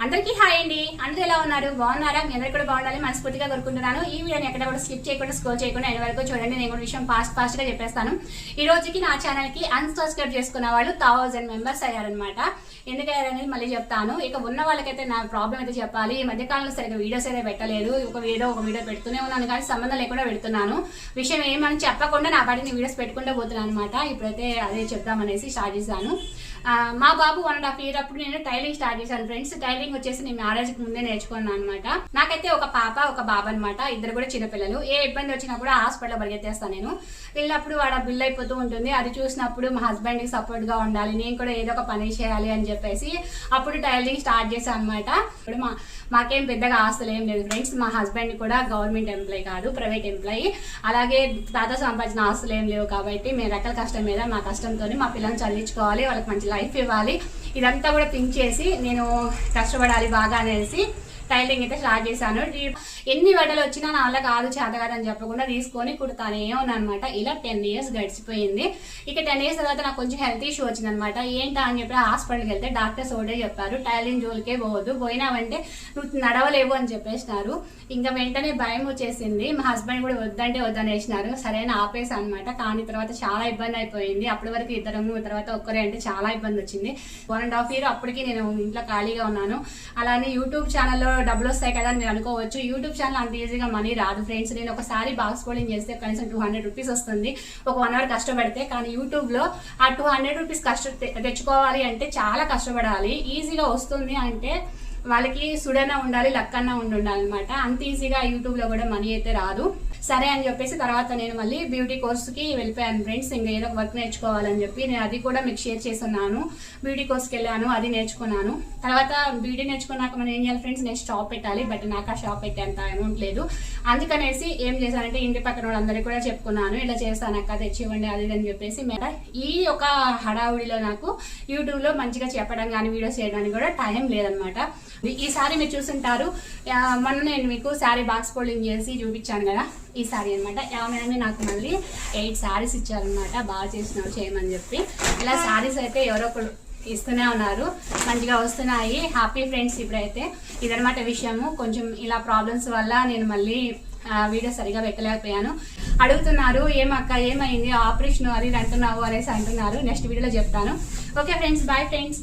అందరికీ హాయ్ అండి. అందరూ ఎలా ఉన్నారు? బాగున్నారా? మీ అందరూ కూడా బాగుండాలి మనస్ఫూర్తిగా కోరుకుంటున్నాను. ఈ వీడియోని ఎక్కడ కూడా స్కిప్ చేయకుండా స్క్రోల్ చేయకుండా ఎండ్ వరకు చూడండి. నేను కూడా విషయం ఫాస్ట్ గా చెప్పేస్తాను. ఈ రోజుకి నా ఛానల్ కి అన్సబ్స్క్రైబ్ చేసుకున్న వాళ్ళు 1000 మెంబర్స్ అయ్యారనమాట. ఎందుకయ్యారనేది మళ్ళీ చెప్తాను. ఇక ఉన్న వాళ్ళకైతే నా ప్రాబ్లం అయితే చెప్పాలి. ఈ మధ్యకాలంలో సరిగ్గా వీడియోస్ అయితే పెట్టలేదు. ఒక వీడియో పెడుతూనే ఉన్నాను, కానీ సంబంధం లేకుండా పెడుతున్నాను. విషయం ఏమని చెప్పకుండా నా పాటిని వీడియోస్ పెట్టుకుంటూ పోతున్నాను అనమాట. ఇప్పుడైతే అదే చెప్దామనేసి స్టార్ట్ చేశాను. మా బాబు 1.5 year అప్పుడు నేను టైలింగ్ స్టార్ట్ చేశాను ఫ్రెండ్స్. టైలింగ్ వచ్చేసి నేను మ్యారేజ్కి ముందే నేర్చుకున్నాను అనమాట. నాకైతే ఒక పాప ఒక బాబు అనమాట. ఇద్దరు కూడా చిన్నపిల్లలు. ఏ ఇబ్బంది వచ్చినా కూడా హాస్పిటల్ పరిగెత్తేస్తాను నేను. వెళ్ళినప్పుడు వాడు బిల్ అయిపోతూ ఉంటుంది. అది చూసినప్పుడు మా హస్బెండ్కి సపోర్ట్ గా ఉండాలి, నేను కూడా ఏదో ఒక పని చేయాలి అని చెప్పేసి అప్పుడు టైలింగ్ స్టార్ట్ చేశాను అనమాట. ఇప్పుడు మాకేం పెద్దగా ఆస్తులు ఏం లేదు ఫ్రెండ్స్. మా హస్బెండ్ కూడా గవర్నమెంట్ ఎంప్లాయీ కాదు, ప్రైవేట్ ఎంప్లాయీ. అలాగే తాత సంపాదించిన ఆస్తులు ఏం లేవు కాబట్టి మేము రకాల కష్టం మీద మా కష్టంతో మా పిల్లల్ని చదివించుకోవాలి, వాళ్ళకి మంచి లైఫ్ ఇవ్వాలి. ఇదంతా కూడా థింక్ చేసి నేను కష్టపడాలి బాగా అనేసి టైలింగ్ అయితే స్టార్ట్ చేశాను. ఎన్ని వడలు వచ్చినా నా వల్ల కాదు చేత కాదని చెప్పకుండా తీసుకొని కుడతానే ఉన్నానమాట. ఇలా 10 years గడిచిపోయింది. ఇక 10 years తర్వాత నాకు కొంచెం హెల్త్ ఇష్యూ వచ్చింది అనమాట. ఏంటా అని చెప్పి హాస్పిటల్కి వెళ్తే డాక్టర్స్ ఒకటే చెప్పారు, టైలింగ్ జోలికే పోవద్దు, పోయినావంటే నువ్వు నడవలేవు అని చెప్పేసినారు. ఇంకా వెంటనే భయం వచ్చేసింది. మా హస్బెండ్ కూడా వద్దంటే వద్దనేసినారు. సరైన ఆపేసా అనమాట. కానీ తర్వాత చాలా ఇబ్బంది అయిపోయింది. అప్పటి వరకు ఇద్దరము, తర్వాత ఒక్కరే అంటే చాలా ఇబ్బంది వచ్చింది. 1.5 year అప్పటికి నేను ఇంట్లో ఖాళీగా ఉన్నాను. అలానే యూట్యూబ్ ఛానల్లో డబ్బులు వస్తాయి కదా అని మీరు అనుకోవచ్చు. యూట్యూబ్ ఛానల్ అంత ఈజీగా మనీ రాదు ఫ్రెండ్స్. నేను ఒకసారి బాక్స్ ఫోల్డింగ్ చేస్తే కనీసం 200 rupees వస్తుంది ఒక 1 hour కష్టపడితే. కానీ యూట్యూబ్ లో ఆ 200 rupees తెచ్చుకోవాలి అంటే చాలా కష్టపడాలి. ఈజీగా వస్తుంది అంటే వాళ్ళకి సుడన్నా ఉండాలి, లక్కన్నా ఉండాలి అనమాట. అంత ఈజీగా యూట్యూబ్ లో కూడా మనీ అయితే రాదు. సరే అని చెప్పేసి తర్వాత నేను మళ్ళీ బ్యూటీ కోర్స్కి వెళ్ళిపోయాను ఫ్రెండ్స్. ఇంకా ఏదో ఒక వర్క్ నేర్చుకోవాలని చెప్పి నేను అది కూడా మీకు షేర్ చేస్తున్నాను. బ్యూటీ కోర్స్కి వెళ్ళాను, అది నేర్చుకున్నాను. తర్వాత బ్యూటీ నేర్చుకున్నాక మనం ఏం చేయాలి ఫ్రెండ్స్, నెక్స్ట్ షాప్ పెట్టాలి. బట్ నాకు ఆ షాప్ పెట్టేంత అమౌంట్ లేదు. అందుకనేసి ఏం చేశానంటే ఇంటి పక్కన వాళ్ళందరికీ కూడా చెప్పుకున్నాను, ఇలా చేస్తాను అక్క తెచ్చివ్వండి అది అని చెప్పేసి. ఈ ఒక హడావుడిలో నాకు యూట్యూబ్లో మంచిగా చెప్పడం కానీ వీడియోస్ చేయడానికి కూడా టైం లేదనమాట. ఈసారి మీరు చూసుంటారు, మొన్న నేను మీకు శారీ బాక్స్ ఫోల్డింగ్ చేసి చూపించాను కదా, ఈ శారీ అనమాట. ఏమైనా నాకు మళ్ళీ 8 sarees ఇచ్చారనమాట. బాగా చేసినావు చేయమని చెప్పి. ఇలా శారీస్ అయితే ఎవరో ఒకరు ఇస్తూనే ఉన్నారు, మంచిగా వస్తున్నాయి. Happy friends. ఇప్పుడైతే ఇదనమాట విషయము. కొంచెం ఇలా ప్రాబ్లమ్స్ వల్ల నేను మళ్ళీ వీడియో సరిగా పెట్టలేకపోయాను. అడుగుతున్నారు ఏమక్క ఏమైంది ఆపరేషన్ అది అంటున్నావు అనేసి అంటున్నారు. నెక్స్ట్ వీడియోలో చెప్తాను. Okay friends, bye friends.